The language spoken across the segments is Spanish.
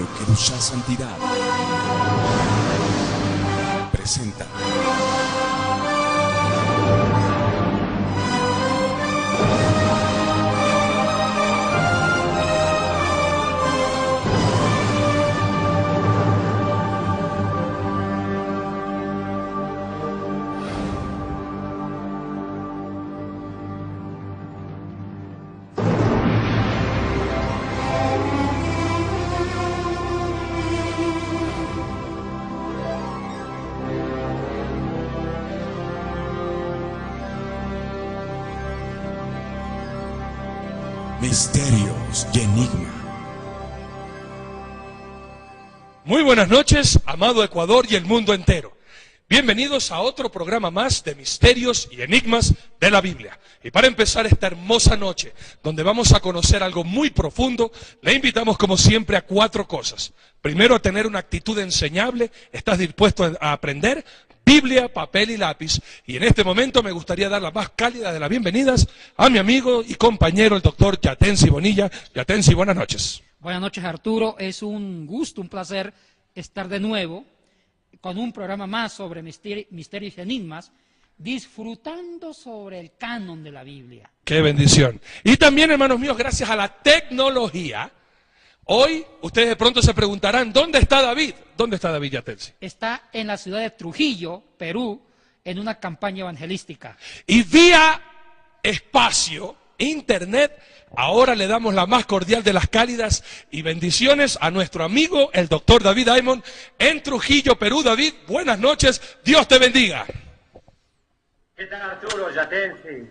Radio Querusha Santidad presenta Misterios y Enigma. Muy buenas noches, amado Ecuador y el mundo entero. Bienvenidos a otro programa más de Misterios y Enigmas de la Biblia. Y para empezar esta hermosa noche, donde vamos a conocer algo muy profundo, le invitamos como siempre a 4 cosas. Primero, a tener una actitud enseñable. ¿Estás dispuesto a aprender? Biblia, papel y lápiz. Y en este momento me gustaría dar la más cálida de las bienvenidas a mi amigo y compañero, el doctor Yatensi Bonilla. Yatensi, buenas noches. Buenas noches, Arturo. Es un gusto, un placer estar de nuevo con un programa más sobre misterios y enigmas, disfrutando sobre el canon de la Biblia. ¡Qué bendición! Y también, hermanos míos, gracias a la tecnología, hoy ustedes de pronto se preguntarán, ¿dónde está David? ¿Dónde está David Yatensi? Está en la ciudad de Trujillo, Perú, en una campaña evangelística. Y vía espacio, internet, ahora le damos la más cordial de las cálidas y bendiciones a nuestro amigo, el doctor David Aymon, en Trujillo, Perú. David, buenas noches, Dios te bendiga. ¿Qué tal, Arturo, Yatensi?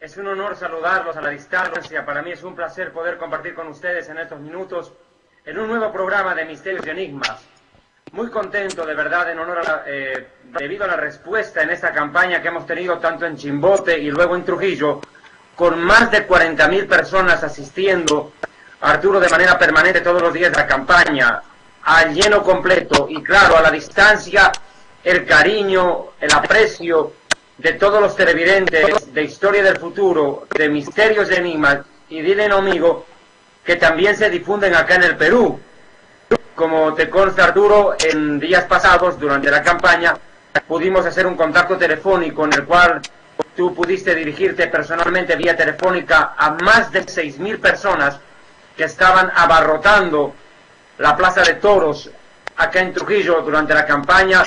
Es un honor saludarlos a la distancia. Para mí es un placer poder compartir con ustedes en estos minutos en un nuevo programa de Misterios y Enigmas. Muy contento, de verdad, en honor a debido a la respuesta en esta campaña que hemos tenido tanto en Chimbote y luego en Trujillo, con más de 40.000 personas asistiendo, Arturo, de manera permanente todos los días de la campaña, al lleno completo y claro, a la distancia, el cariño, el aprecio de todos los televidentes de Historia del Futuro, de Misterios y Enigmas, y dile, amigo, que también se difunden acá en el Perú. Como te consta, Arturo, en días pasados, durante la campaña, pudimos hacer un contacto telefónico en el cual tú pudiste dirigirte personalmente vía telefónica a más de 6.000 personas que estaban abarrotando la Plaza de Toros acá en Trujillo durante la campaña.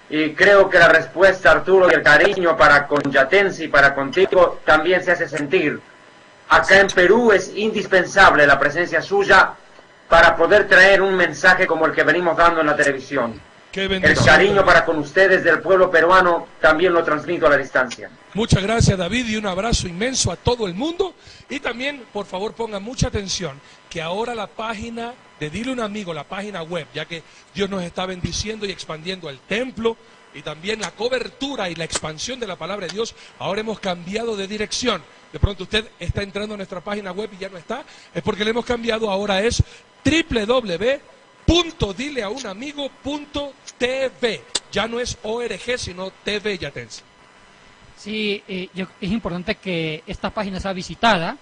Y creo que la respuesta, Arturo, y el cariño para con Yatensi, para contigo, también se hace sentir. Acá en Perú es indispensable la presencia suya para poder traer un mensaje como el que venimos dando en la televisión. El cariño para con ustedes del pueblo peruano también lo transmito a la distancia. Muchas gracias, David, y un abrazo inmenso a todo el mundo. Y también, por favor, pongan mucha atención, que ahora la página de Dile a un Amigo, la página web, ya que Dios nos está bendiciendo y expandiendo el templo, y también la cobertura y la expansión de la palabra de Dios, ahora hemos cambiado de dirección. De pronto usted está entrando a nuestra página web y ya no está, es porque le hemos cambiado, ahora es www.dileaunamigo.tv. Ya no es ORG, sino TV, Yatensi. Sí, es importante que esta página sea visitada,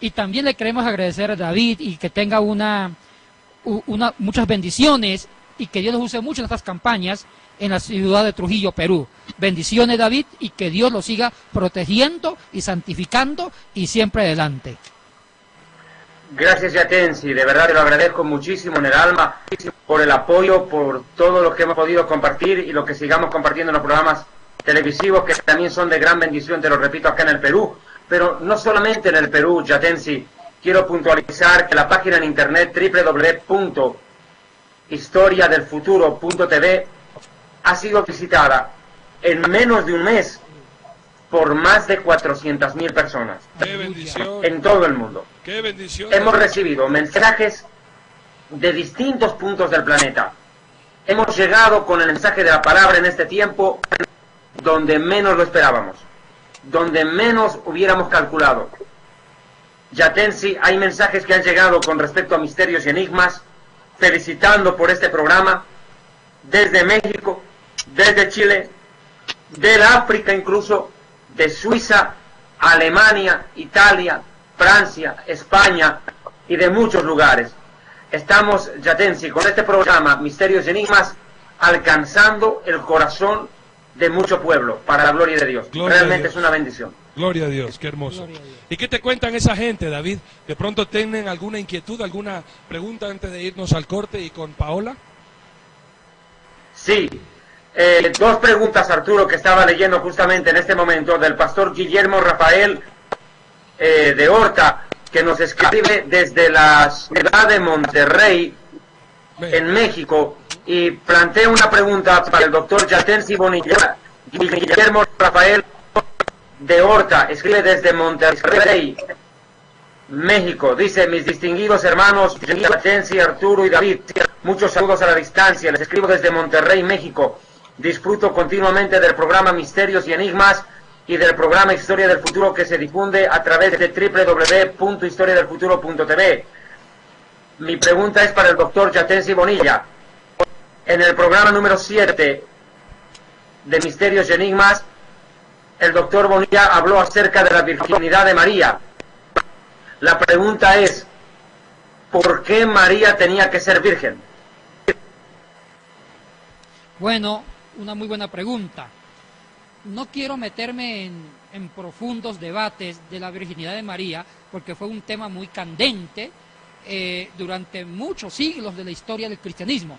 y también le queremos agradecer a David y que tenga muchas bendiciones y que Dios los use mucho en estas campañas en la ciudad de Trujillo, Perú. Bendiciones, David, y que Dios lo siga protegiendo y santificando y siempre adelante. Gracias, Yatensi, de verdad te lo agradezco muchísimo en el alma por el apoyo, por todo lo que hemos podido compartir y lo que sigamos compartiendo en los programas televisivos que también son de gran bendición, te lo repito, acá en el Perú. Pero no solamente en el Perú, Yatensi, quiero puntualizar que la página en internet www.historiadelfuturo.tv ha sido visitada en menos de un mes por más de 400.000 personas. ¡Qué bendición! En todo el mundo. ¡Qué bendición! Hemos recibido mensajes de distintos puntos del planeta. Hemos llegado con el mensaje de la palabra en este tiempo donde menos lo esperábamos, donde menos hubiéramos calculado. Yatensi, hay mensajes que han llegado con respecto a Misterios y Enigmas, felicitando por este programa, desde México, desde Chile, del África incluso, de Suiza, Alemania, Italia, Francia, España y de muchos lugares. estamos, Yatensi, con este programa, Misterios y Enigmas, alcanzando el corazón de mucho pueblo, para la gloria de Dios. Gloria Realmente a Dios. es una bendición. Gloria a Dios, qué hermoso. Gloria a Dios. ¿Y qué te cuentan esa gente, David? ¿De pronto tienen alguna inquietud, alguna pregunta antes de irnos al corte y con Paola? Sí, dos preguntas, Arturo, que estaba leyendo justamente en este momento del pastor Guillermo Rafael de Horta, que nos escribe desde la ciudad de Monterrey, en México, y plantea una pregunta para el doctor Yatensi Bonilla. Guillermo Rafael de Horta escribe desde Monterrey, México. Dice: mis distinguidos hermanos Yatensi, Arturo y David, muchos saludos a la distancia. Les escribo desde Monterrey, México. Disfruto continuamente del programa Misterios y Enigmas y del programa Historia del Futuro, que se difunde a través de www.historiadelfuturo.tv. Mi pregunta es para el doctor Yatensi Bonilla. En el programa número 7 de Misterios y Enigmas, el doctor Bonilla habló acerca de la virginidad de María. La pregunta es: ¿por qué María tenía que ser virgen? Bueno, una muy buena pregunta. No quiero meterme en profundos debates de la virginidad de María, porque fue un tema muy candente durante muchos siglos de la historia del cristianismo.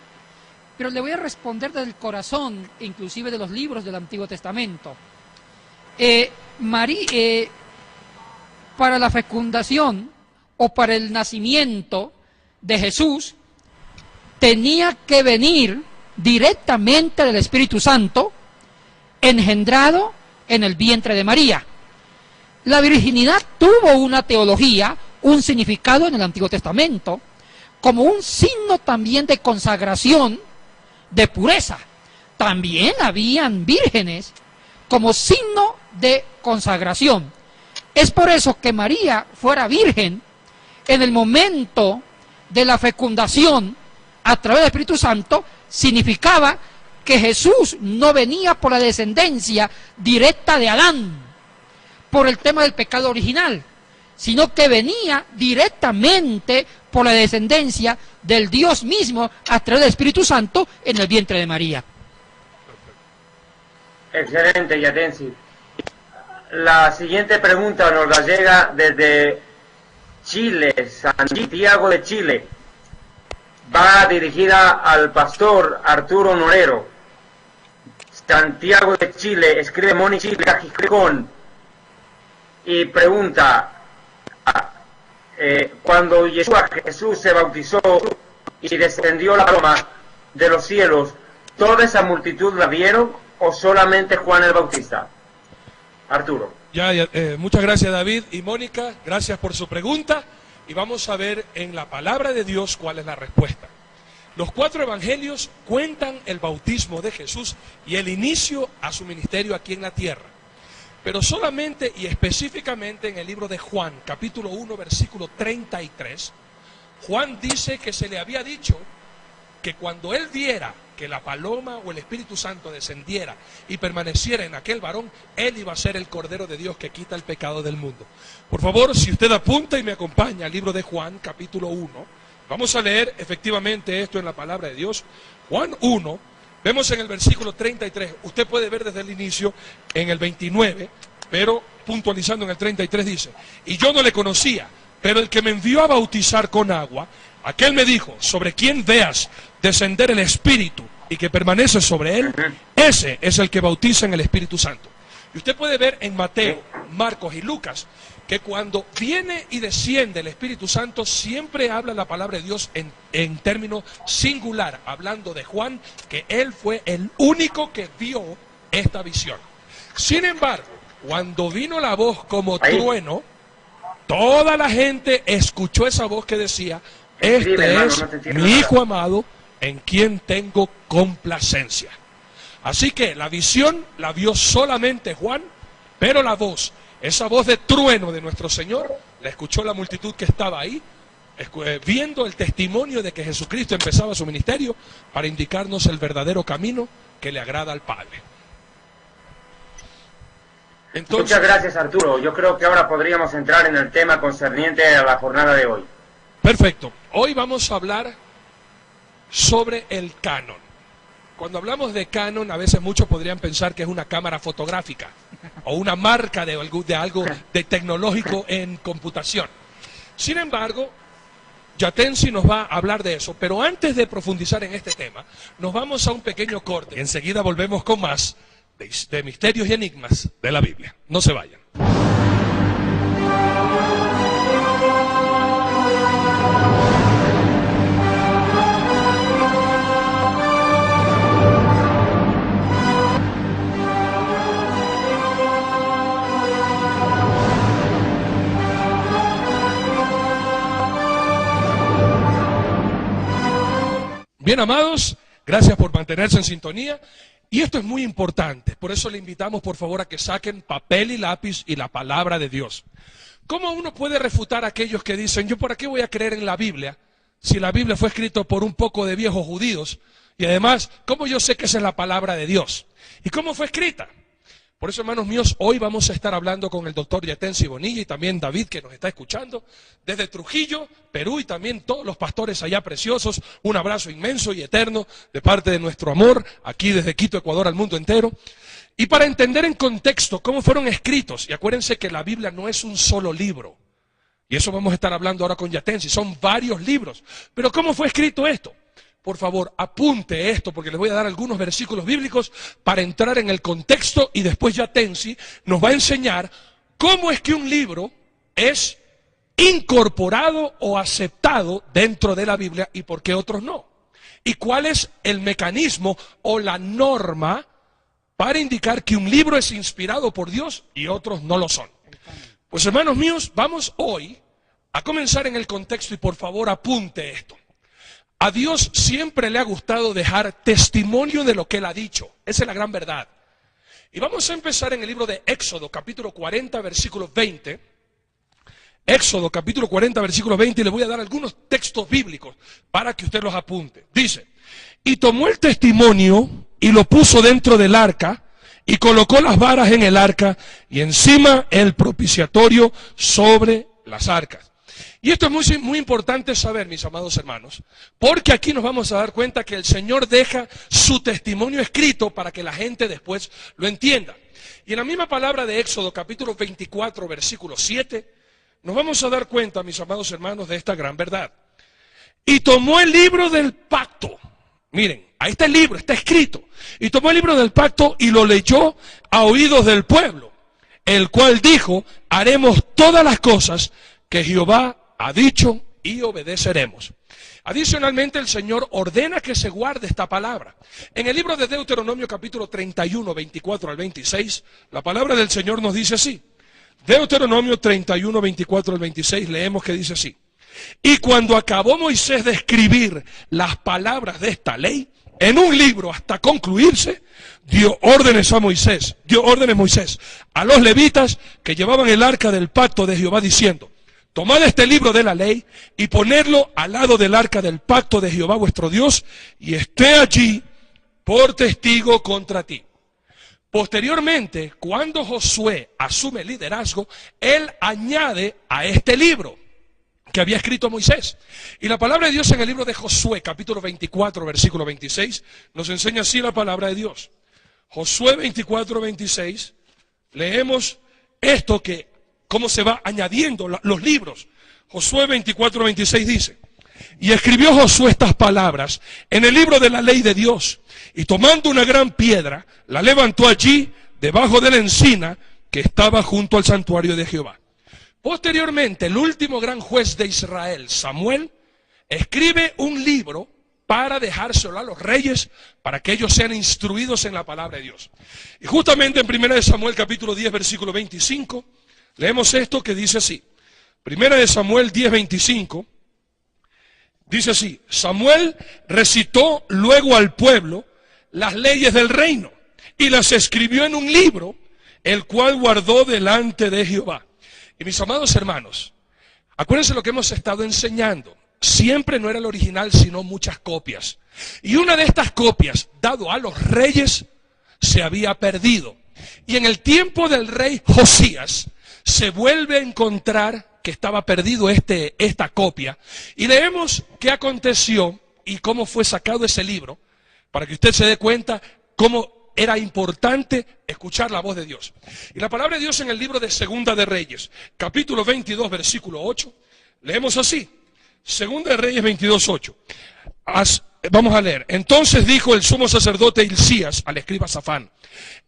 Pero le voy a responder del corazón, inclusive de los libros del Antiguo Testamento. Para la fecundación o para el nacimiento de Jesús, tenía que venir directamente del Espíritu Santo, engendrado en el vientre de María. La virginidad tuvo una teología, un significado en el Antiguo Testamento, como un signo también de consagración, de pureza. También habían vírgenes como signo de consagración. Es por eso que María fuera virgen en el momento de la fecundación a través del Espíritu Santo, significaba que Jesús no venía por la descendencia directa de Adán, por el tema del pecado original, sino que venía directamente por la descendencia del Dios mismo a través del Espíritu Santo en el vientre de María. Excelente, Yatensi. La siguiente pregunta nos la llega desde Chile, Santiago de Chile. Va dirigida al pastor Arturo Norero. Santiago de Chile, escribe Mónica Gijón y pregunta: cuando Jesús se bautizó y descendió la paloma de los cielos, ¿toda esa multitud la vieron o solamente Juan el Bautista? Arturo. Muchas gracias, David y Mónica, gracias por su pregunta, y vamos a ver en la palabra de Dios cuál es la respuesta. Los 4 evangelios cuentan el bautismo de Jesús y el inicio a su ministerio aquí en la tierra. Pero solamente y específicamente en el libro de Juan, capítulo 1, versículo 33, Juan dice que se le había dicho que cuando él viera que la paloma o el Espíritu Santo descendiera y permaneciera en aquel varón, él iba a ser el Cordero de Dios que quita el pecado del mundo. Por favor, si usted apunta y me acompaña al libro de Juan, capítulo 1, vamos a leer efectivamente esto en la palabra de Dios. Juan 1, vemos en el versículo 33, usted puede ver desde el inicio en el 29, pero puntualizando en el 33 dice: y yo no le conocía, pero el que me envió a bautizar con agua, aquel me dijo: sobre quien veas descender el Espíritu y que permanece sobre él, ese es el que bautiza en el Espíritu Santo. Y usted puede ver en Mateo, Marcos y Lucas que cuando viene y desciende el Espíritu Santo siempre habla la palabra de Dios en término singular, hablando de Juan, que él fue el único que vio esta visión. Sin embargo, cuando vino la voz como trueno, toda la gente escuchó esa voz que decía: este es mi Hijo amado, en quien tengo complacencia. Así que la visión la vio solamente Juan, pero la voz, esa voz de trueno de nuestro Señor, la escuchó la multitud que estaba ahí, viendo el testimonio de que Jesucristo empezaba su ministerio para indicarnos el verdadero camino que le agrada al Padre. Entonces, muchas gracias, Arturo. Yo creo que ahora podríamos entrar en el tema concerniente a la jornada de hoy. Perfecto. Hoy vamos a hablar sobre el canon. Cuando hablamos de canon, a veces muchos podrían pensar que es una cámara fotográfica o una marca de algo de tecnológico en computación. Sin embargo, Yatensi nos va a hablar de eso, pero antes de profundizar en este tema, nos vamos a un pequeño corte. Enseguida volvemos con más de misterios y enigmas de la Biblia. No se vayan. Bien, amados, gracias por mantenerse en sintonía. Y esto es muy importante, por eso le invitamos por favor a que saquen papel y lápiz y la palabra de Dios. ¿Cómo uno puede refutar a aquellos que dicen, yo por qué voy a creer en la Biblia, si la Biblia fue escrita por un poco de viejos judíos? Y además, ¿cómo yo sé que esa es la palabra de Dios? ¿Y cómo fue escrita? Por eso, hermanos míos, hoy vamos a estar hablando con el doctor Yatensi Bonilla y también David, que nos está escuchando, desde Trujillo, Perú, y también todos los pastores allá preciosos. Un abrazo inmenso y eterno de parte de nuestro amor, aquí desde Quito, Ecuador, al mundo entero. Y para entender en contexto cómo fueron escritos, y acuérdense que la Biblia no es un solo libro, y eso vamos a estar hablando ahora con Yatensi, son varios libros. Pero ¿cómo fue escrito esto? Por favor, apunte esto, porque les voy a dar algunos versículos bíblicos para entrar en el contexto, y después Yatensi nos va a enseñar cómo es que un libro es incorporado o aceptado dentro de la Biblia y por qué otros no. Y cuál es el mecanismo o la norma para indicar que un libro es inspirado por Dios y otros no lo son. Pues hermanos míos, vamos hoy a comenzar en el contexto y por favor apunte esto. A Dios siempre le ha gustado dejar testimonio de lo que Él ha dicho. Esa es la gran verdad. Y vamos a empezar en el libro de Éxodo, capítulo 40, versículo 20. Éxodo, capítulo 40, versículo 20, y le voy a dar algunos textos bíblicos para que usted los apunte. Dice, y tomó el testimonio y lo puso dentro del arca, y colocó las varas en el arca, y encima el propiciatorio sobre las arcas. Y esto es muy importante saber, mis amados hermanos, porque aquí nos vamos a dar cuenta que el Señor deja su testimonio escrito para que la gente después lo entienda. Y en la misma palabra de Éxodo, capítulo 24, versículo 7, nos vamos a dar cuenta, mis amados hermanos, de esta gran verdad. Y tomó el libro del pacto. Miren, ahí está el libro, está escrito. Y tomó el libro del pacto y lo leyó a oídos del pueblo, el cual dijo, haremos todas las cosas que Jehová ha dicho y obedeceremos. Adicionalmente, el Señor ordena que se guarde esta palabra. En el libro de Deuteronomio, capítulo 31, 24 al 26, la palabra del Señor nos dice así. Deuteronomio 31, 24 al 26, leemos que dice así. Y cuando acabó Moisés de escribir las palabras de esta ley, en un libro hasta concluirse, dio órdenes Moisés a los levitas que llevaban el arca del pacto de Jehová, diciendo, tomad este libro de la ley y ponedlo al lado del arca del pacto de Jehová vuestro Dios, y esté allí por testigo contra ti. Posteriormente, cuando Josué asume el liderazgo, él añade a este libro que había escrito Moisés. Y la palabra de Dios en el libro de Josué, capítulo 24, versículo 26, nos enseña así la palabra de Dios. Josué 24, 26, leemos esto que cómo se va añadiendo los libros. Josué 24, 26 dice, y escribió Josué estas palabras en el libro de la ley de Dios, y tomando una gran piedra, la levantó allí, debajo de la encina que estaba junto al santuario de Jehová. Posteriormente, el último gran juez de Israel, Samuel, escribe un libro para dejárselo a los reyes, para que ellos sean instruidos en la palabra de Dios. Y justamente en 1 Samuel capítulo 10, versículo 25, leemos esto que dice así. 1 Samuel 10, 25, dice así, Samuel recitó luego al pueblo las leyes del reino, y las escribió en un libro, el cual guardó delante de Jehová. Y mis amados hermanos, acuérdense lo que hemos estado enseñando. Siempre no era el original, sino muchas copias. Y una de estas copias, dado a los reyes, se había perdido. Y en el tiempo del rey Josías, se vuelve a encontrar que estaba perdido esta copia, y leemos qué aconteció y cómo fue sacado ese libro, para que usted se dé cuenta cómo era importante escuchar la voz de Dios. Y la palabra de Dios en el libro de Segunda de Reyes, capítulo 22, versículo 8, leemos así, Segunda de Reyes 22, 8. Vamos a leer. Entonces dijo el sumo sacerdote Hilcías al escriba Safán: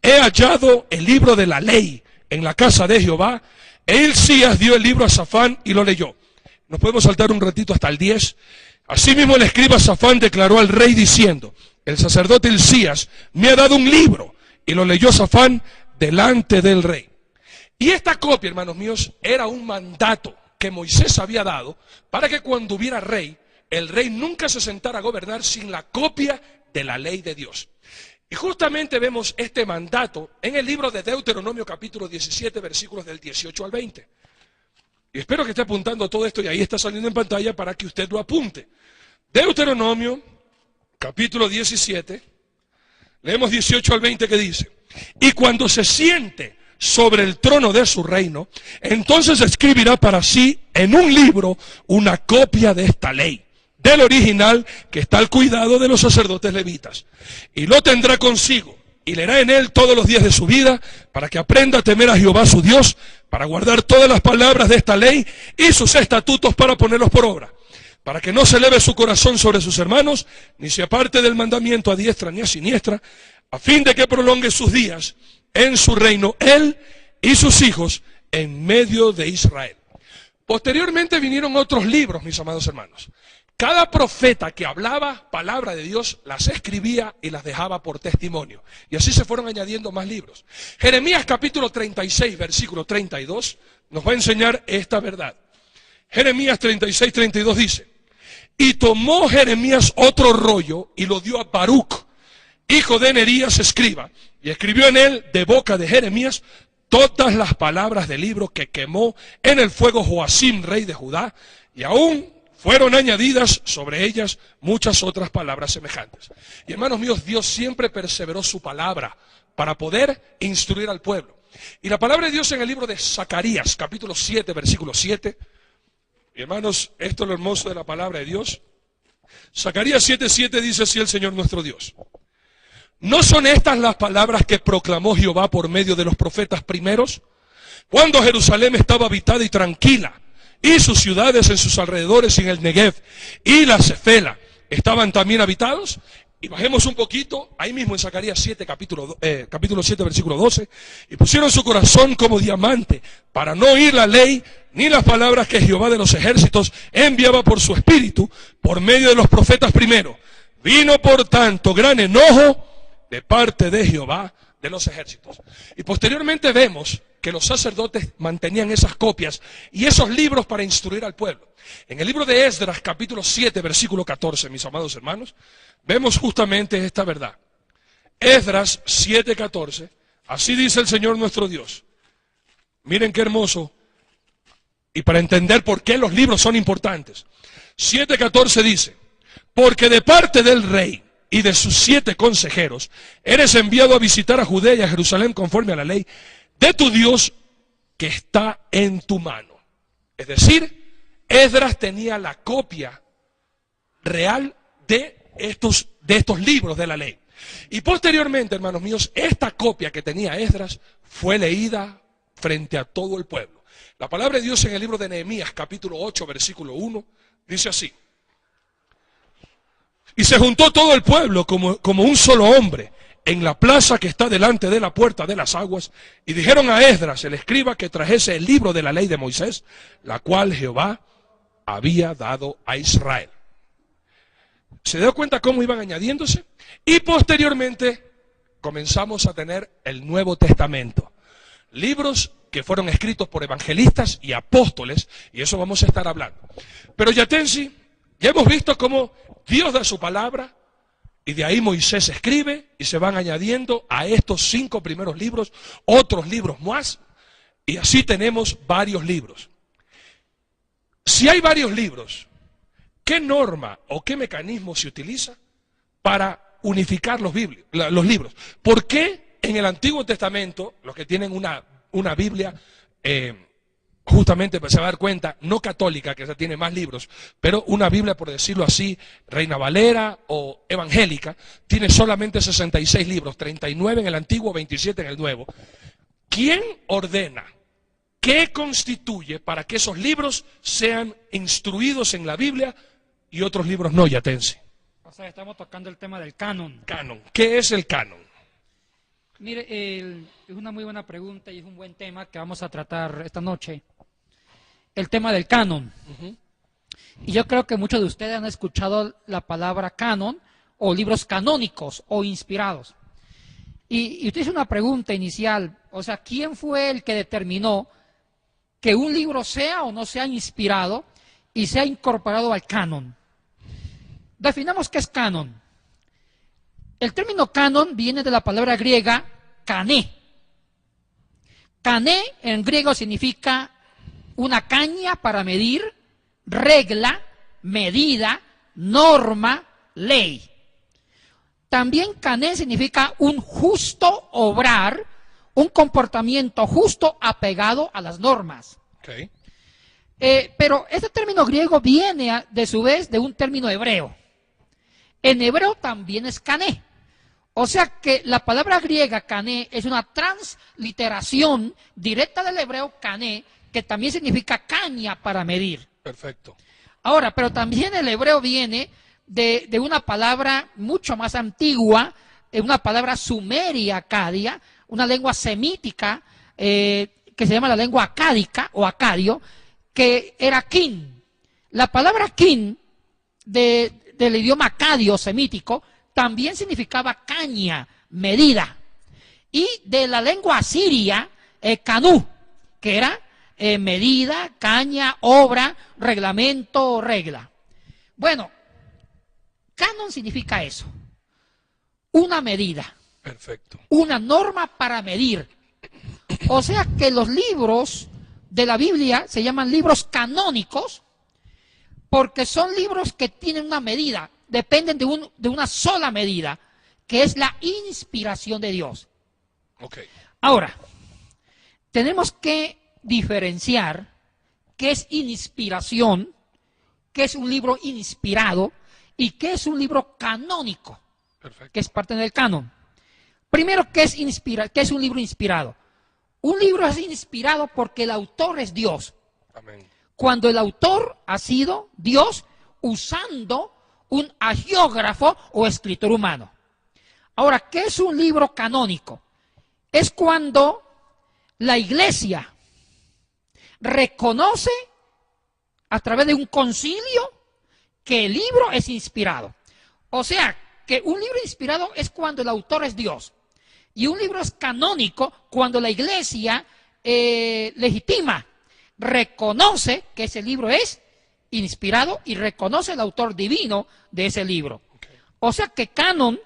he hallado el libro de la ley en la casa de Jehová. E Hilcías dio el libro a Safán y lo leyó. Nos podemos saltar un ratito hasta el 10. Asimismo el escriba Safán declaró al rey diciendo: el sacerdote Hilcías me ha dado un libro. Y lo leyó Safán delante del rey. Y esta copia, hermanos míos, era un mandato que Moisés había dado para que cuando hubiera rey, el rey nunca se sentara a gobernar sin la copia de la ley de Dios. Y justamente vemos este mandato en el libro de Deuteronomio capítulo 17, versículos del 18 al 20. Y espero que esté apuntando todo esto, y ahí está saliendo en pantalla para que usted lo apunte. Deuteronomio capítulo 17, leemos 18 al 20 que dice: y cuando se siente sobre el trono de su reino, entonces escribirá para sí en un libro una copia de esta ley, del original que está al cuidado de los sacerdotes levitas, y lo tendrá consigo, y leerá en él todos los días de su vida, para que aprenda a temer a Jehová su Dios, para guardar todas las palabras de esta ley y sus estatutos para ponerlos por obra, para que no se eleve su corazón sobre sus hermanos, ni se aparte del mandamiento a diestra ni a siniestra, a fin de que prolongue sus días en su reino, él y sus hijos, en medio de Israel. Posteriormente vinieron otros libros, mis amados hermanos. Cada profeta que hablaba palabra de Dios las escribía y las dejaba por testimonio. Y así se fueron añadiendo más libros. Jeremías capítulo 36, versículo 32, nos va a enseñar esta verdad. Jeremías 36, 32 dice: y tomó Jeremías otro rollo y lo dio a Baruch, hijo de Nerías, escriba, y escribió en él de boca de Jeremías todas las palabras del libro que quemó en el fuego Joacim, rey de Judá, y aún fueron añadidas sobre ellas muchas otras palabras semejantes. Y hermanos míos, Dios siempre perseveró su palabra para poder instruir al pueblo. Y la palabra de Dios en el libro de Zacarías, capítulo 7, versículo 7, y hermanos, esto es lo hermoso de la palabra de Dios. Zacarías 7, 7 dice así el Señor nuestro Dios: ¿no son estas las palabras que proclamó Jehová por medio de los profetas primeros, cuando Jerusalén estaba habitada y tranquila, y sus ciudades en sus alrededores y en el Negev y la Cefela estaban también habitados? Y bajemos un poquito, ahí mismo en Zacarías 7, capítulo 7, versículo 12, y pusieron su corazón como diamante, para no oír la ley, ni las palabras que Jehová de los ejércitos enviaba por su espíritu, por medio de los profetas primero. Vino por tanto gran enojo de parte de Jehová de los ejércitos. Y posteriormente vemos que los sacerdotes mantenían esas copias y esos libros para instruir al pueblo. En el libro de Esdras, capítulo 7, versículo 14, mis amados hermanos, vemos justamente esta verdad. Esdras 7, 14, así dice el Señor nuestro Dios. Miren qué hermoso, y para entender por qué los libros son importantes. 7, 14 dice: porque de parte del rey y de sus 7 consejeros eres enviado a visitar a Judea y a Jerusalén conforme a la ley de tu Dios que está en tu mano. Es decir, Esdras tenía la copia real de estos libros de la ley. Y posteriormente, hermanos míos, esta copia que tenía Esdras fue leída frente a todo el pueblo. La palabra de Dios en el libro de Nehemías, capítulo 8, versículo 1, dice así: y se juntó todo el pueblo como un solo hombre en la plaza que está delante de la puerta de las aguas, y dijeron a Esdras, el escriba, que trajese el libro de la ley de Moisés, la cual Jehová había dado a Israel. ¿Se dio cuenta cómo iban añadiéndose? Y posteriormente comenzamos a tener el Nuevo Testamento. Libros que fueron escritos por evangelistas y apóstoles, y eso vamos a estar hablando. Pero Yatensi, ya hemos visto cómo Dios da su palabra, y de ahí Moisés escribe, y se van añadiendo a estos 5 primeros libros otros libros más, y así tenemos varios libros. Si hay varios libros, ¿qué norma o qué mecanismo se utiliza para unificar los libros? ¿Por qué en el Antiguo Testamento, los que tienen una Biblia justamente se va a dar cuenta, no católica, que ya tiene más libros, pero una Biblia, por decirlo así, Reina Valera o evangélica, tiene solamente 66 libros, 39 en el Antiguo, 27 en el Nuevo. ¿Quién ordena? ¿Qué constituye para que esos libros sean instruidos en la Biblia y otros libros no, Yatensi? O sea, estamos tocando el tema del canon. Canon. ¿Qué es el canon? Mire, es una muy buena pregunta y es un buen tema que vamos a tratar esta noche. El tema del canon. Y yo creo que muchos de ustedes han escuchado la palabra canon o libros canónicos o inspirados. Y usted hizo una pregunta inicial, o sea, ¿quién fue el que determinó que un libro sea o no sea inspirado y sea incorporado al canon? Definamos qué es canon. El término canon viene de la palabra griega kané. Kané en griego significa una caña para medir, regla, medida, norma, ley. También kané significa un justo obrar, un comportamiento justo apegado a las normas. Okay. Pero este término griego viene de su vez de un término hebreo. En hebreo también es kané. O sea que la palabra griega kané es una transliteración directa del hebreo kané, que también significa caña para medir. Perfecto. Ahora, pero también el hebreo viene de una palabra mucho más antigua, una palabra sumeria acadia, una lengua semítica que se llama la lengua acádica o acadio, que era kin. La palabra kin del idioma acadio semítico también significaba caña, medida. Y de la lengua asiria, canú, que era medida, caña, obra, reglamento, regla. Bueno, canon significa eso, una medida. Perfecto. Una norma para medir. O sea que los libros de la Biblia se llaman libros canónicos porque son libros que tienen una medida, dependen de una sola medida, que es la inspiración de Dios. Okay. Ahora, tenemos que diferenciar qué es inspiración, qué es un libro inspirado y qué es un libro canónico, Perfecto. que es parte del canon. Primero, ¿qué es un libro inspirado? Un libro es inspirado porque el autor es Dios. Amén. Cuando el autor ha sido Dios usando un agiógrafo o escritor humano. Ahora, ¿qué es un libro canónico? Es cuando la iglesia reconoce a través de un concilio que el libro es inspirado. O sea, que un libro inspirado es cuando el autor es Dios. Y un libro es canónico cuando la iglesia legitima, reconoce que ese libro es inspirado y reconoce el autor divino de ese libro. Okay. O sea que canon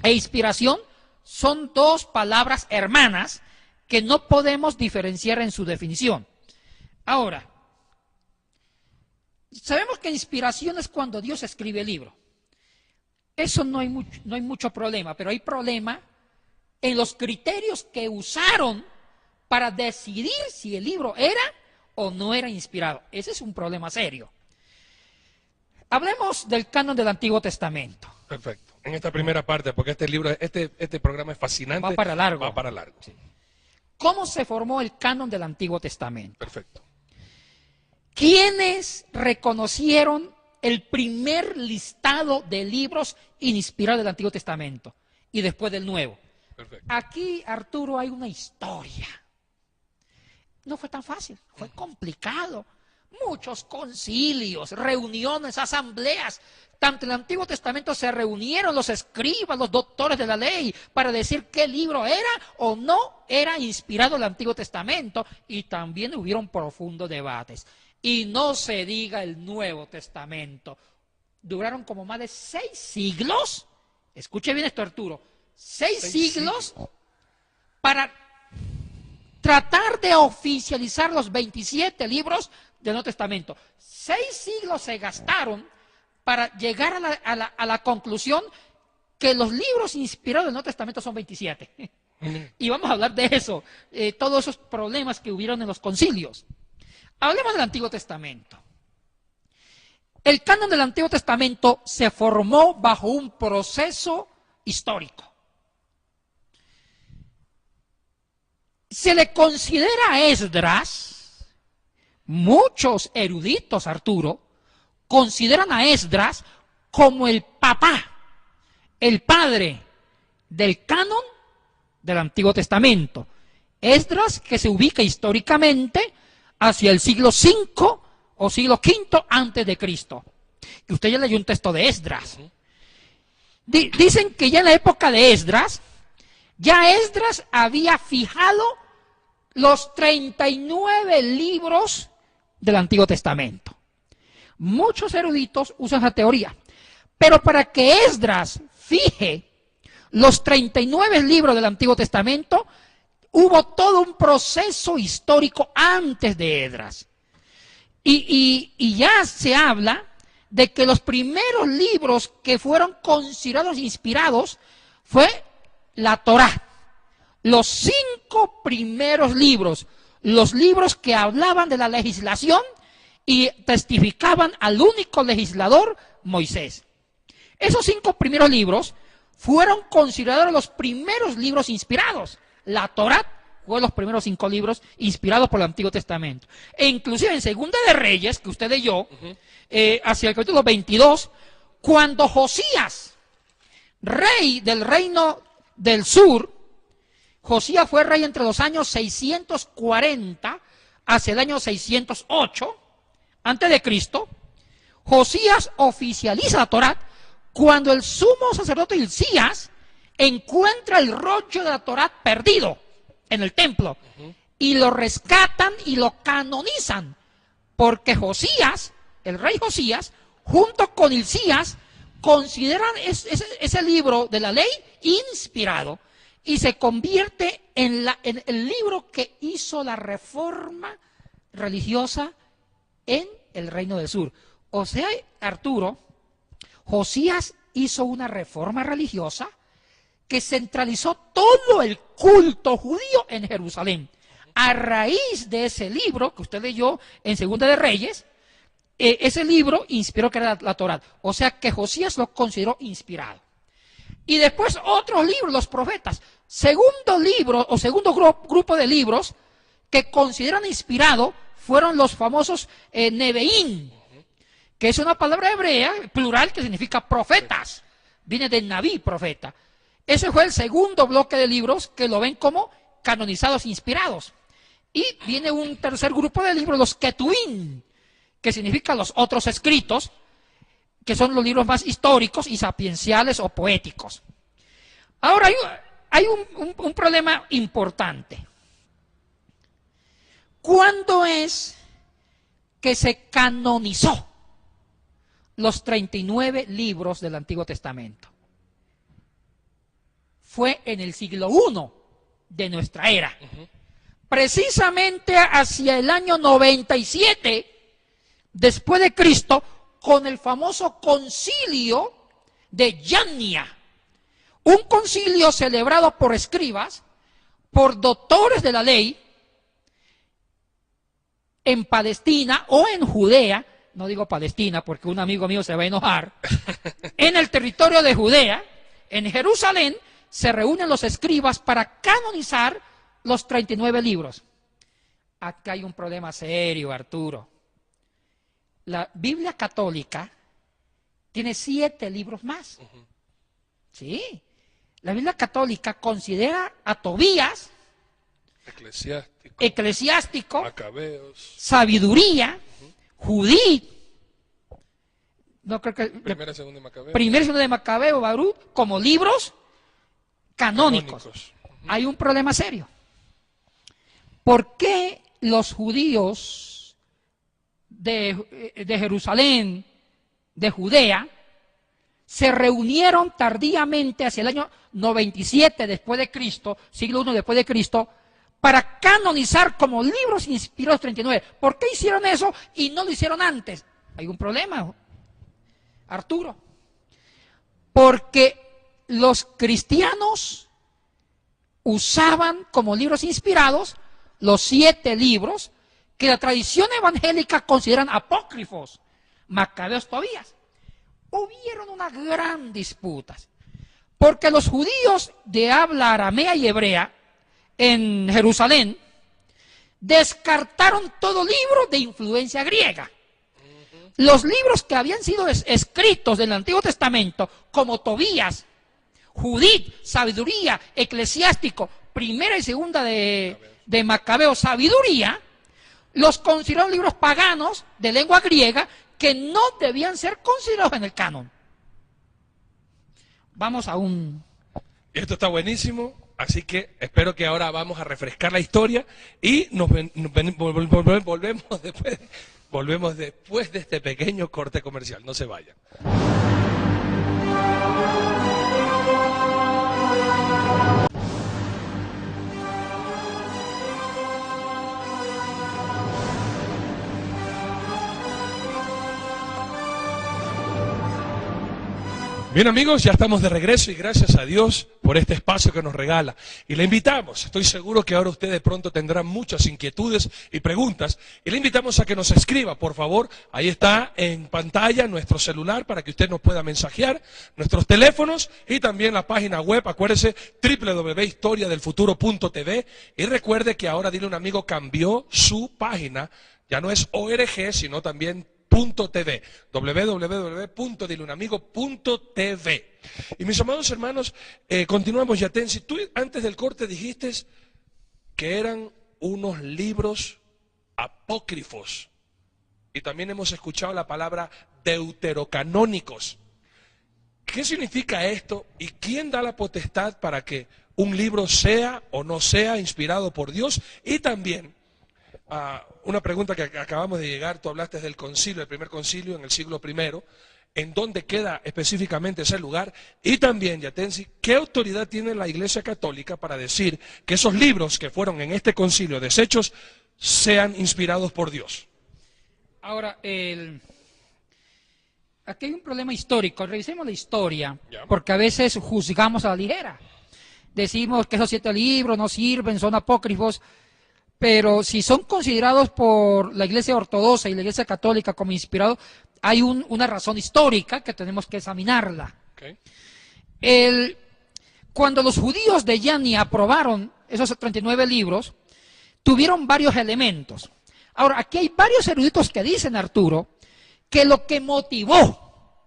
e inspiración son dos palabras hermanas que no podemos diferenciar en su definición. Ahora, sabemos que inspiración es cuando Dios escribe el libro. Eso no hay mucho problema, pero hay problema en los criterios que usaron para decidir si el libro era o no era inspirado. Ese es un problema serio. Hablemos del canon del Antiguo Testamento. Perfecto. En esta primera parte, porque este programa es fascinante. Va para largo. Va para largo. Sí. ¿Cómo se formó el canon del Antiguo Testamento? Perfecto. ¿Quiénes reconocieron el primer listado de libros inspirados del Antiguo Testamento y después del Nuevo? Perfecto. Aquí, Arturo, hay una historia. No fue tan fácil, fue complicado. Muchos concilios, reuniones, asambleas. Tanto en el Antiguo Testamento se reunieron los escribas, los doctores de la ley, para decir qué libro era o no era inspirado el Antiguo Testamento. Y también hubieron profundos debates. Y no se diga el Nuevo Testamento. Duraron como más de 6 siglos. Escuche bien esto, Arturo. 6 siglos para tratar de oficializar los 27 libros del Nuevo Testamento. 6 siglos se gastaron para llegar a la conclusión que los libros inspirados del Nuevo Testamento son 27. Y vamos a hablar de eso, todos esos problemas que hubieron en los concilios. Hablemos del Antiguo Testamento. El canon del Antiguo Testamento se formó bajo un proceso histórico. Se le considera a Esdras, muchos eruditos, Arturo, consideran a Esdras como el papá, el padre del canon del Antiguo Testamento. Esdras, que se ubica históricamente hacia el siglo V o siglo V antes de Cristo. Y usted ya leyó un texto de Esdras. Dicen que ya en la época de Esdras, ya Esdras había fijado los 39 libros del Antiguo Testamento. Muchos eruditos usan esa teoría. Pero para que Esdras fije los 39 libros del Antiguo Testamento, hubo todo un proceso histórico antes de Esdras. Y ya se habla de que los primeros libros que fueron considerados inspirados fue la Torá. Los 5 primeros libros, los libros que hablaban de la legislación y testificaban al único legislador, Moisés. Esos 5 primeros libros fueron considerados los primeros libros inspirados. La Torá fue los primeros 5 libros inspirados por el Antiguo Testamento. E inclusive en Segunda de Reyes, que usted leyó, hacia el capítulo 22, cuando Josías, rey del reino del sur, Josías fue rey entre los años 640 hacia el año 608 antes de Cristo. Josías oficializa la Torá cuando el sumo sacerdote Hilcías encuentra el rollo de la Torá perdido en el templo y lo rescatan y lo canonizan, porque Josías, el rey Josías, junto con Hilcías, consideran ese libro de la ley inspirado y se convierte en el libro que hizo la reforma religiosa en el Reino del Sur. O sea, Arturo, Josías hizo una reforma religiosa que centralizó todo el culto judío en Jerusalén. A raíz de ese libro que usted leyó en Segunda de Reyes, ese libro inspiró que era la Torá. O sea que Josías lo consideró inspirado. Y después otros libros, los profetas. Segundo libro o segundo grupo de libros que consideran inspirado fueron los famosos Neveín, que es una palabra hebrea, plural, que significa profetas. Viene de Naví, profeta. Ese fue el segundo bloque de libros que lo ven como canonizados, inspirados. Y viene un tercer grupo de libros, los Ketuvim, que significa los otros escritos, que son los libros más históricos y sapienciales o poéticos. Ahora hay un problema importante. ¿Cuándo es que se canonizó los 39 libros del Antiguo Testamento? Fue en el siglo I de nuestra era. Precisamente hacia el año 97 después de Cristo, con el famoso concilio de Yania. Un concilio celebrado por escribas, por doctores de la ley, en Palestina o en Judea, no digo Palestina porque un amigo mío se va a enojar, en el territorio de Judea, en Jerusalén, se reúnen los escribas para canonizar los 39 libros. Acá hay un problema serio, Arturo. La Biblia católica tiene 7 libros más. Sí. La Biblia católica considera a Tobías, eclesiástico, Macabeos, sabiduría, Judith, no creo que Primera y Segunda de Macabeo, Primera y Segunda de Macabeo, Baruch, como libros canónicos. Hay un problema serio. ¿Por qué los judíos de Jerusalén, de Judea, se reunieron tardíamente hacia el año 97 después de Cristo, siglo I después de Cristo, para canonizar como libros inspirados 39? ¿Por qué hicieron eso y no lo hicieron antes? Hay un problema, Arturo. Porque los cristianos usaban como libros inspirados los 7 libros que la tradición evangélica consideran apócrifos, Macabeos, Tobías. Hubieron unas gran disputas, porque los judíos de habla aramea y hebrea en Jerusalén descartaron todo libro de influencia griega. Los libros que habían sido escritos del Antiguo Testamento, como Tobías, Judith, Sabiduría, Eclesiástico, primera y segunda de Macabeo, Sabiduría, los consideraron libros paganos de lengua griega que no debían ser considerados en el canon. Vamos a un... Esto está buenísimo, así que espero que ahora vamos a refrescar la historia y volvemos después de este pequeño corte comercial. No se vayan. Bien amigos, ya estamos de regreso y gracias a Dios por este espacio que nos regala. Y le invitamos, estoy seguro que ahora usted de pronto tendrá muchas inquietudes y preguntas. Y le invitamos a que nos escriba, por favor. Ahí está en pantalla nuestro celular para que usted nos pueda mensajear, nuestros teléfonos y también la página web. Acuérdese, www.historiadelfuturo.tv. Y recuerde que ahora Dile a un Amigo cambió su página. Ya no es ORG, sino también .tv, www.dileunamigo.tv. Y mis amados hermanos, continuamos. Yatensi, tú antes del corte dijiste que eran unos libros apócrifos y también hemos escuchado la palabra deuterocanónicos. ¿Qué significa esto y quién da la potestad para que un libro sea o no sea inspirado por Dios? Y también una pregunta que acabamos de llegar, tú hablaste del concilio, el primer concilio en el siglo I, ¿en dónde queda específicamente ese lugar? Y también, Yatensi, ¿qué autoridad tiene la Iglesia Católica para decir que esos libros que fueron en este concilio deshechos sean inspirados por Dios? Ahora, aquí hay un problema histórico, revisemos la historia, porque a veces juzgamos a la ligera. Decimos que esos 7 libros no sirven, son apócrifos. Pero si son considerados por la Iglesia Ortodoxa y la Iglesia Católica como inspirados, hay una razón histórica que tenemos que examinarla. Okay. Cuando los judíos de Yani aprobaron esos 39 libros, tuvieron varios elementos. Ahora, aquí hay varios eruditos que dicen, Arturo, que lo que motivó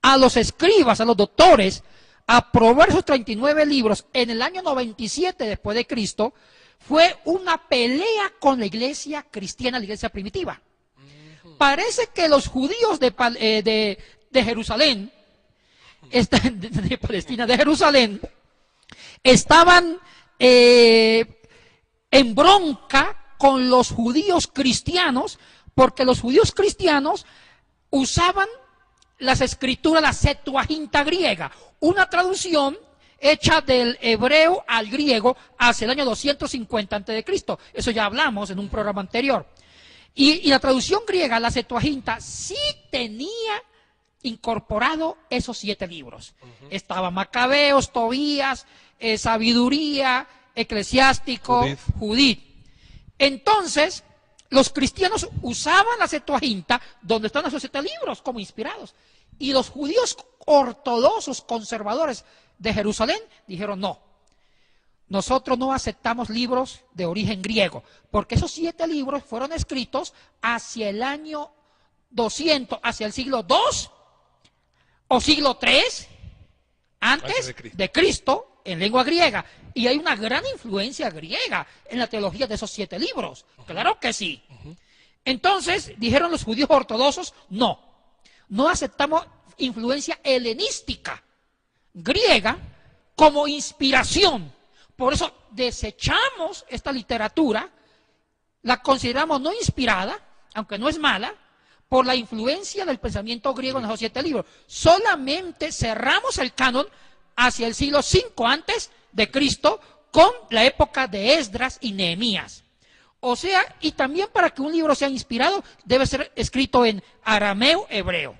a los escribas, a los doctores, a aprobar esos 39 libros en el año 97 después de Cristo, fue una pelea con la iglesia cristiana, la iglesia primitiva. Parece que los judíos de Jerusalén, de Palestina, de Jerusalén, estaban en bronca con los judíos cristianos, porque los judíos cristianos usaban las escrituras, la Septuaginta griega, una traducción hecha del hebreo al griego hacia el año 250 a.C. Eso ya hablamos en un programa anterior. Y la traducción griega, la Septuaginta, sí tenía incorporado esos 7 libros. Estaba Macabeos, Tobías, Sabiduría, Eclesiástico, Judith. Entonces, los cristianos usaban la Septuaginta, donde están esos 7 libros, como inspirados. Y los judíos ortodoxos, conservadores de Jerusalén, dijeron no. Nosotros no aceptamos libros de origen griego, porque esos 7 libros fueron escritos hacia el año 200, hacia el siglo II o siglo III antes de Cristo, en lengua griega. Y hay una gran influencia griega en la teología de esos 7 libros. Claro que sí. Entonces, dijeron los judíos ortodoxos, no aceptamos influencia helenística griega como inspiración. Por eso desechamos esta literatura, la consideramos no inspirada, aunque no es mala, por la influencia del pensamiento griego en esos 7 libros. Solamente cerramos el canon hacia el siglo V antes de Cristo con la época de Esdras y Nehemías. O sea, y también para que un libro sea inspirado debe ser escrito en arameo hebreo.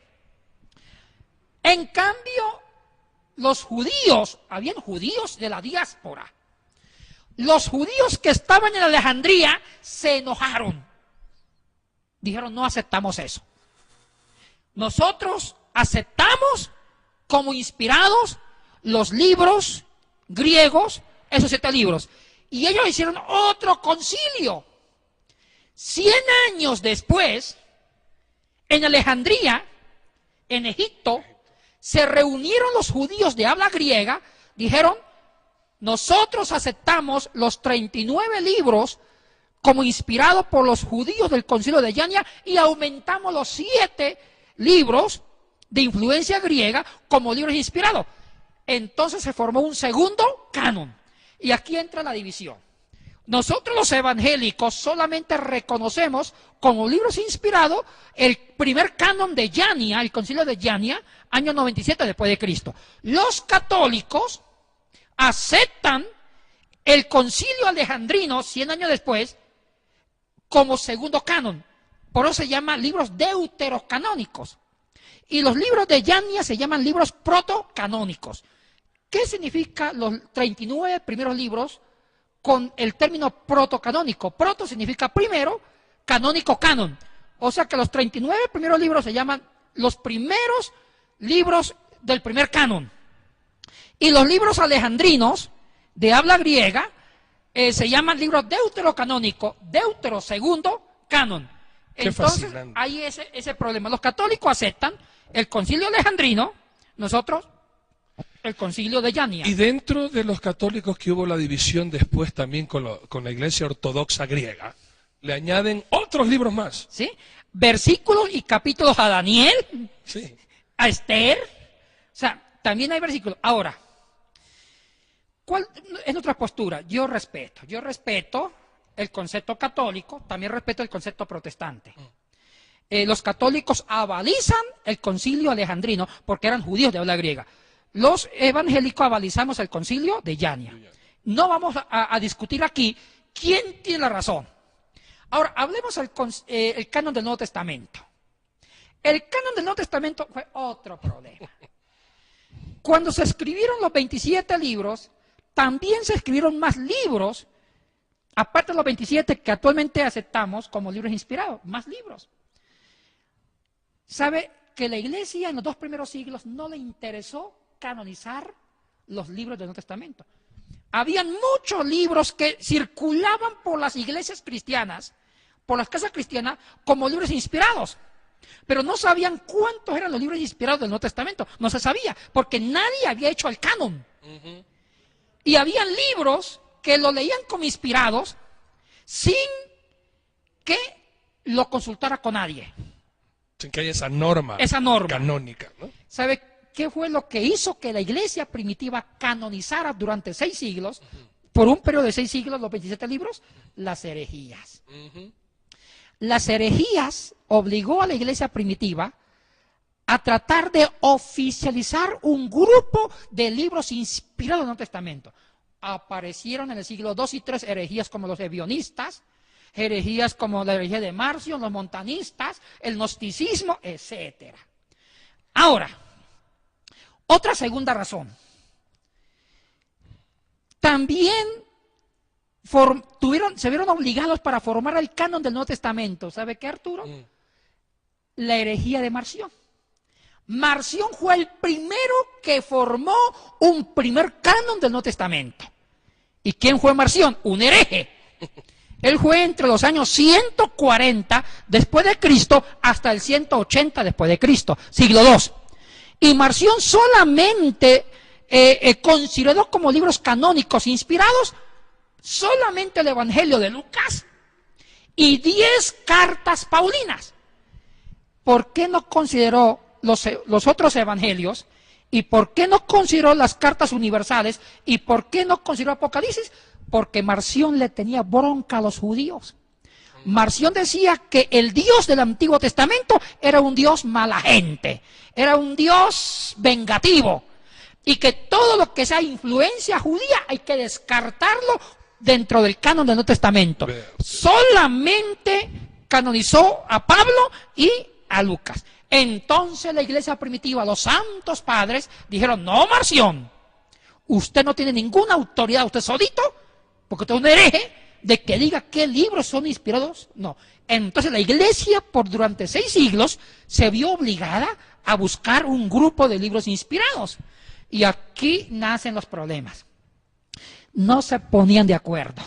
En cambio, los judíos, habían judíos de la diáspora. Los judíos que estaban en Alejandría se enojaron dijeron, no aceptamos eso. Nosotros aceptamos como inspirados los libros griegos, esos 7 libros. Y ellos hicieron otro concilio. 100 años después, en Alejandría, en Egipto, se reunieron los judíos de habla griega, dijeron, nosotros aceptamos los 39 libros como inspirados por los judíos del concilio de Yania y aumentamos los 7 libros de influencia griega como libros inspirados. Entonces se formó un segundo canon. Y aquí entra la división. Nosotros los evangélicos solamente reconocemos como libros inspirados el primer canon de Yania, el concilio de Yania, año 97 después de Cristo. Los católicos aceptan el concilio alejandrino 100 años después como segundo canon. Por eso se llaman libros deuterocanónicos. Y los libros de Yania se llaman libros protocanónicos. ¿Qué significa los 39 primeros libros con el término protocanónico? Proto significa primero, canónico, canon. O sea que los 39 primeros libros se llaman los primeros libros del primer canon. Y los libros alejandrinos de habla griega se llaman libros deuterocanónicos, deutero, segundo, canon. Entonces hay ese problema. Los católicos aceptan el concilio alejandrino, nosotros el concilio de Yania. Y dentro de los católicos que hubo la división después también con la iglesia ortodoxa griega, le añaden otros libros más. ¿Sí? Versículos y capítulos a Daniel, Sí. a Esther. O sea, también hay versículos. Ahora, ¿cuál es nuestra postura? Yo respeto el concepto católico, también respeto el concepto protestante. Los católicos avalizan el concilio alejandrino porque eran judíos de habla griega. Los evangélicos avalizamos el concilio de Yania. No vamos a discutir aquí quién tiene la razón. Ahora, hablemos el canon del Nuevo Testamento. El canon del Nuevo Testamento fue otro problema. Cuando se escribieron los 27 libros, también se escribieron más libros, aparte de los 27 que actualmente aceptamos como libros inspirados, más libros. ¿Sabe que la iglesia en los 2 primeros siglos no le interesó canonizar los libros del Nuevo Testamento? Habían muchos libros que circulaban por las iglesias cristianas, por las casas cristianas, como libros inspirados. Pero no sabían cuántos eran los libros inspirados del Nuevo Testamento. No se sabía, porque nadie había hecho el canon. Y habían libros que lo leían como inspirados sin que lo consultara con nadie. Sin que haya esa norma canónica, ¿no? ¿Sabe qué fue lo que hizo que la iglesia primitiva canonizara durante 6 siglos, por un periodo de 6 siglos, los 27 libros? Las herejías. Las herejías obligó a la iglesia primitiva a tratar de oficializar un grupo de libros inspirados en el Nuevo Testamento. Aparecieron en el siglo II y III herejías como los ebionistas, herejías como la herejía de Marción, los montanistas, el gnosticismo, etc. Ahora, otra segunda razón. También se vieron obligados para formar el canon del Nuevo Testamento. ¿Sabe qué, Arturo? La herejía de Marción. Marción fue el primero que formó un primer canon del Nuevo Testamento. ¿Y quién fue Marción? Un hereje. Él fue entre los años 140 después de Cristo hasta el 180 después de Cristo, siglo II. Y Marción solamente consideró como libros canónicos inspirados solamente el Evangelio de Lucas y 10 cartas paulinas. ¿Por qué no consideró los otros evangelios? ¿Y por qué no consideró las cartas universales? ¿Y por qué no consideró Apocalipsis? Porque Marción le tenía bronca a los judíos. Marción decía que el Dios del Antiguo Testamento era un Dios mala gente, era un Dios vengativo, y que todo lo que sea influencia judía hay que descartarlo dentro del canon del Nuevo Testamento. Solamente canonizó a Pablo y a Lucas. Entonces la iglesia primitiva, los santos padres, dijeron: no, Marción, usted no tiene ninguna autoridad, usted solito, porque usted es un hereje, de que diga qué libros son inspirados, no. Entonces la iglesia durante 6 siglos se vio obligada a buscar un grupo de libros inspirados. Y aquí nacen los problemas. No se ponían de acuerdo.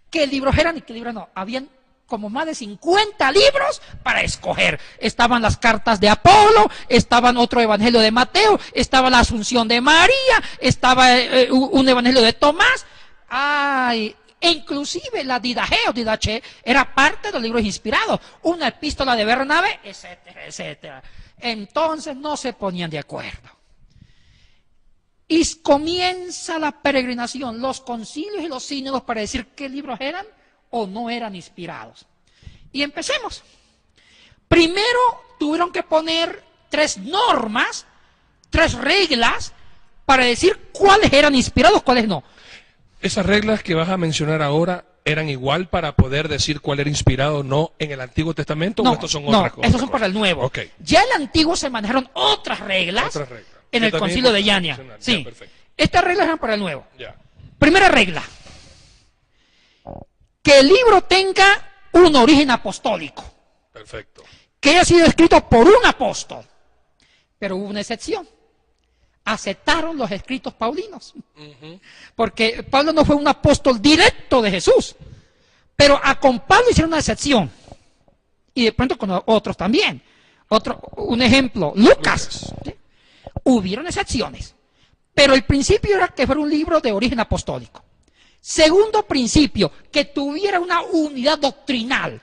¿Qué libros eran y qué libros no? Habían como más de 50 libros para escoger. Estaban las cartas de Apolo, estaban otro evangelio de Mateo, estaba la Asunción de María, estaba un evangelio de Tomás. Ay, e inclusive la Didache o Didache era parte de los libros inspirados, una epístola de Bernabé, etcétera, etcétera. Entonces no se ponían de acuerdo. Y comienza la peregrinación, los concilios y los sínodos para decir qué libros eran o no eran inspirados. Y empecemos. Primero tuvieron que poner 3 normas, 3 reglas para decir cuáles eran inspirados, cuáles no. Esas reglas que vas a mencionar ahora eran igual para poder decir cuál era inspirado o no en el Antiguo Testamento, No, o estos son otras cosas. No, estos son para el Nuevo. Okay. Ya en el Antiguo se manejaron otras reglas. En el concilio de Yania. Sí. Ya, estas reglas eran para el Nuevo. Ya. Primera regla. Que el libro tenga un origen apostólico. Perfecto. Que haya sido escrito por un apóstol. Pero hubo una excepción. Aceptaron los escritos paulinos. Porque Pablo no fue un apóstol directo de Jesús. Pero con Pablo hicieron una excepción. Y de pronto con otros también. Un ejemplo, Lucas. ¿Sí? Hubieron excepciones, pero el principio era que fuera un libro de origen apostólico. Segundo principio, que tuviera una unidad doctrinal,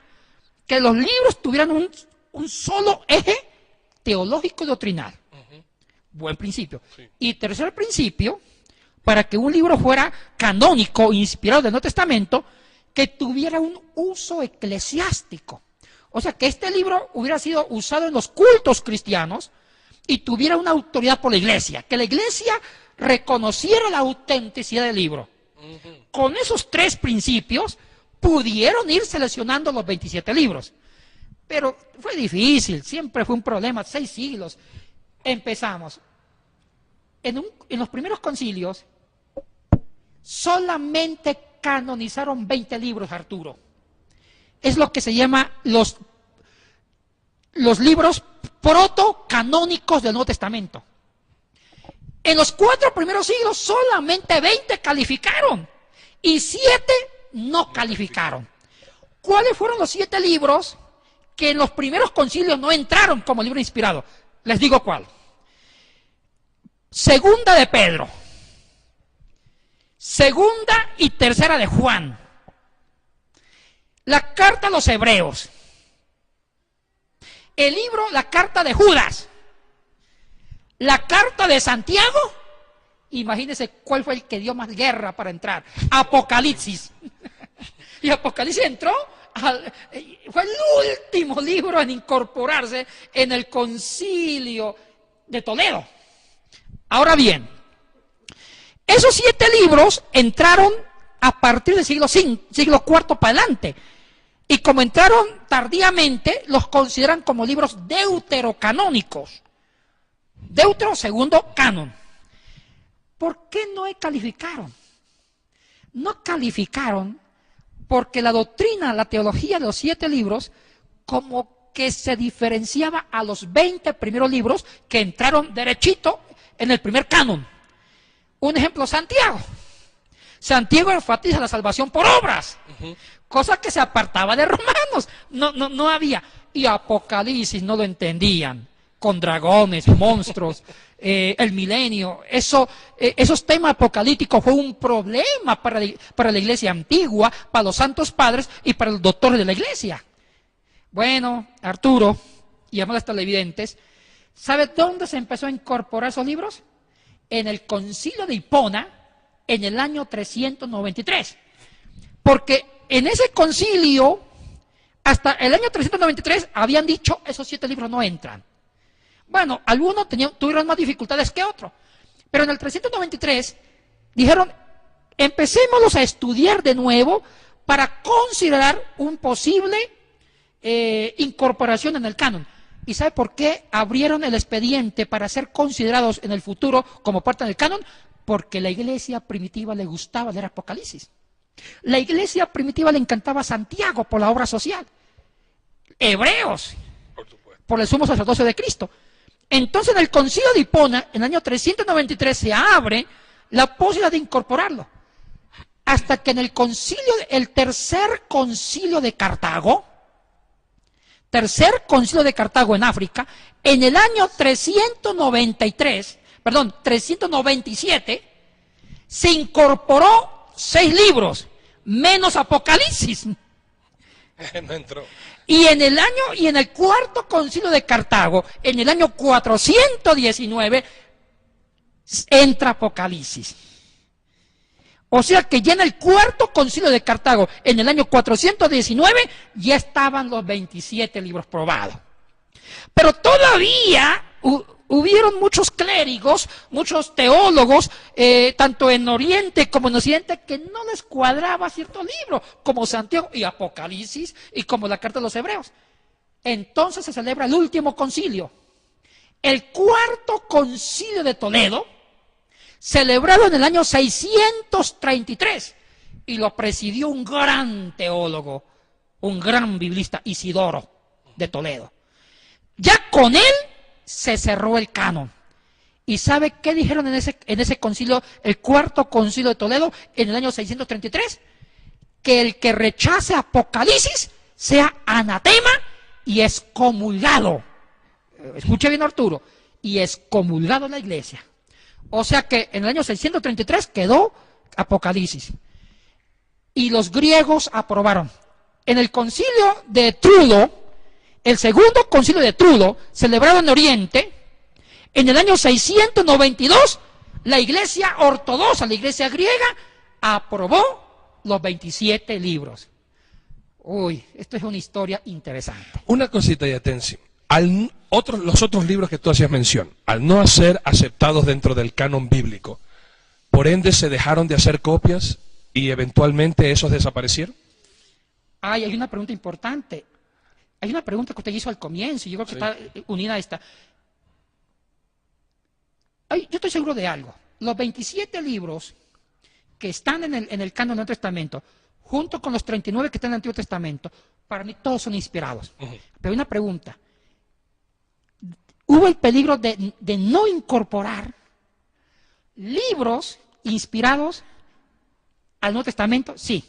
que los libros tuvieran un solo eje teológico y doctrinal. Buen principio. Sí. Y tercer principio, para que un libro fuera canónico, inspirado del Nuevo Testamento, que tuviera un uso eclesiástico. O sea, que este libro hubiera sido usado en los cultos cristianos, y tuviera una autoridad por la iglesia, que la iglesia reconociera la autenticidad del libro. Con esos 3 principios pudieron ir seleccionando los 27 libros. Pero fue difícil, siempre fue un problema, 6 siglos. Empezamos. En los primeros concilios solamente canonizaron 20 libros, Arturo. Es lo que se llama los libros protocanónicos del Nuevo Testamento. En los 4 primeros siglos solamente 20 calificaron y 7 no calificaron. ¿Cuáles fueron los 7 libros que en los primeros concilios no entraron como libro inspirado? Les digo cuál. Segunda de Pedro, segunda y tercera de Juan, la carta a los Hebreos, la carta de Judas, la carta de Santiago. Imagínense cuál fue el que dio más guerra para entrar. Apocalipsis. Y Apocalipsis entró, fue el último libro en incorporarse en el concilio de Toledo. Ahora bien, esos 7 libros entraron a partir del siglo IV para adelante. Y como entraron tardíamente, los consideran como libros deuterocanónicos. Deutero, segundo canon. ¿Por qué no calificaron? No calificaron porque la doctrina, la teología de los 7 libros, como que se diferenciaba a los 20 primeros libros que entraron derechito en el primer canon. Un ejemplo, Santiago. Santiago enfatiza la salvación por obras, cosa que se apartaba de Romanos, no había. Y Apocalipsis no lo entendían, con dragones, monstruos, el milenio. Esos temas apocalípticos fue un problema para la iglesia antigua, para los santos padres y para los doctores de la iglesia. Bueno, Arturo y amados televidentes, ¿sabe dónde se empezó a incorporar esos libros? En el concilio de Hipona, en el año 393. Porque en ese concilio, hasta el año 393, habían dicho, esos 7 libros no entran. Bueno, algunos tuvieron más dificultades que otros. Pero en el 393, dijeron, empecémoslos a estudiar de nuevo para considerar un posible incorporación en el canon. ¿Y sabe por qué abrieron el expediente para ser considerados en el futuro como parte del canon? Porque la iglesia primitiva le gustaba leer Apocalipsis. La iglesia primitiva le encantaba Santiago por la obra social. Hebreos, Por supuesto. por el sumo sacerdocio de Cristo. Entonces en el concilio de Hipona, en el año 393, se abre la posibilidad de incorporarlo. Hasta que en el tercer concilio de Cartago en África, en el año 397, se incorporó 6 libros, menos Apocalipsis. No entró. Y en el cuarto concilio de Cartago, en el año 419, entra Apocalipsis. O sea que ya en el cuarto concilio de Cartago, en el año 419, ya estaban los 27 libros probados. Pero todavía hubieron muchos clérigos, muchos teólogos, tanto en Oriente como en Occidente, que no les cuadraba ciertos libros, como Santiago y Apocalipsis, y como la Carta de los Hebreos. Entonces se celebra el último concilio, el cuarto concilio de Toledo, celebrado en el año 633, y lo presidió un gran teólogo, un gran biblista, Isidoro de Toledo. Ya con él se cerró el canon. ¿Y sabe qué dijeron en ese concilio, el cuarto concilio de Toledo, en el año 633? Que el que rechace Apocalipsis sea anatema y excomulgado. Escuche bien, Arturo, y excomulgado en la iglesia. O sea que en el año 633 quedó Apocalipsis. Y los griegos aprobaron. En el concilio de Trudo, el segundo concilio de Trudo, celebrado en Oriente, en el año 692, la iglesia ortodoxa, la iglesia griega, aprobó los 27 libros. Uy, esto es una historia interesante. Una cosita, Yatensi. Los otros libros que tú hacías mención, al no ser aceptados dentro del canon bíblico, por ende se dejaron de hacer copias y eventualmente esos desaparecieron. Ay, hay una pregunta importante. Hay una pregunta que usted hizo al comienzo, y yo creo que está unida a esta. Ay, yo estoy seguro de algo. Los 27 libros que están en el canon del Nuevo Testamento, junto con los 39 que están en el Antiguo Testamento, para mí todos son inspirados. Pero hay una pregunta. ¿Hubo el peligro de no incorporar libros inspirados al Nuevo Testamento? Sí.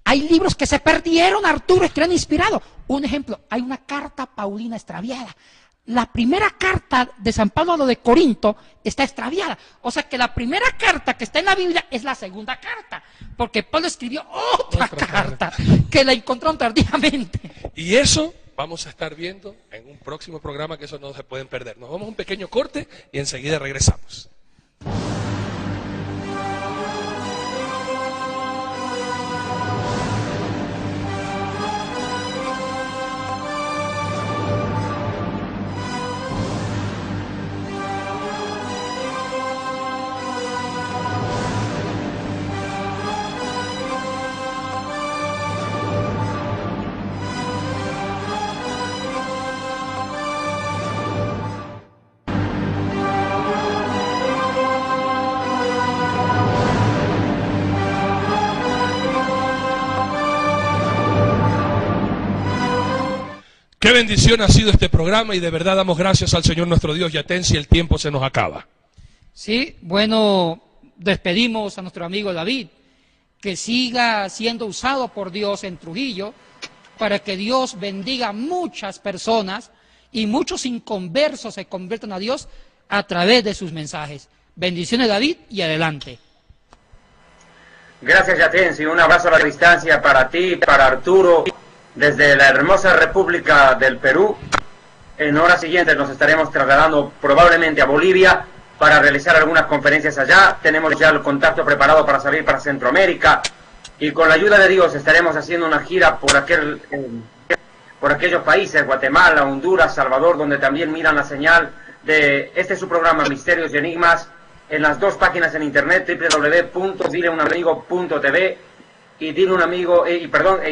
Hay libros que se perdieron, Arturo, que eran inspirados. Un ejemplo, hay una carta paulina extraviada. La primera carta de San Pablo a lo de Corinto está extraviada. O sea que la primera carta que está en la Biblia es la segunda carta. Porque Pablo escribió otra carta que la encontraron tardíamente. Y eso vamos a estar viendo en un próximo programa, que eso no se pueden perder. Nos vamos a un pequeño corte y enseguida regresamos. Qué bendición ha sido este programa y de verdad damos gracias al Señor nuestro Dios. Yatensi, el tiempo se nos acaba. Sí, bueno, despedimos a nuestro amigo David, que siga siendo usado por Dios en Trujillo, para que Dios bendiga a muchas personas y muchos inconversos se conviertan a Dios a través de sus mensajes. Bendiciones, David, y adelante. Gracias, Yatensi. Un abrazo a la distancia para ti, para Arturo, desde la hermosa República del Perú. En horas siguientes nos estaremos trasladando probablemente a Bolivia para realizar algunas conferencias allá. Tenemos ya el contacto preparado para salir para Centroamérica y con la ayuda de Dios estaremos haciendo una gira por aquellos países, Guatemala, Honduras, Salvador, donde también miran la señal de su programa Misterios y Enigmas en las 2 páginas en internet, www.dileunamigo.tv y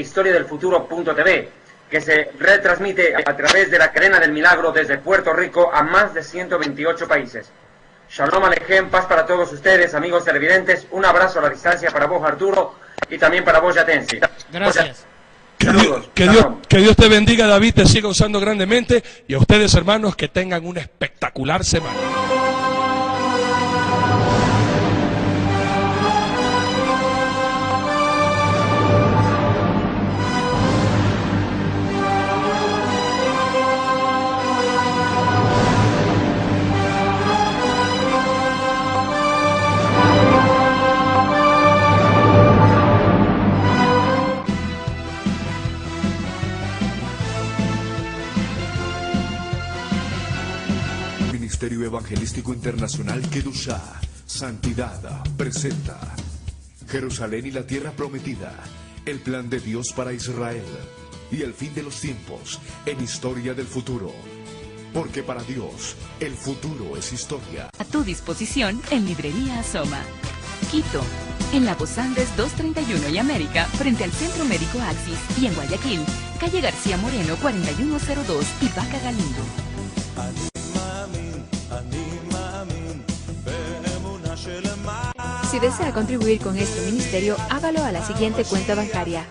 historiadelfuturo.tv, que se retransmite a través de la cadena del milagro desde Puerto Rico a más de 128 países. Shalom Alejem, paz para todos ustedes, amigos televidentes. Un abrazo a la distancia para vos, Arturo, y también para vos, Yatensi. Gracias. Que Dios te bendiga, David, te siga usando grandemente, y a ustedes, hermanos, que tengan una espectacular semana. Ministerio Evangelístico Internacional Kedushá, Santidad, presenta Jerusalén y la Tierra Prometida, el plan de Dios para Israel y el fin de los tiempos en Historia del Futuro. Porque para Dios, el futuro es historia. A tu disposición en Librería Asoma. Quito, en La Voz Andes 231 y América, frente al Centro Médico Axis, y en Guayaquil, calle García Moreno 4102 y Vaca Galindo. Si desea contribuir con este ministerio, hágalo a la siguiente cuenta bancaria: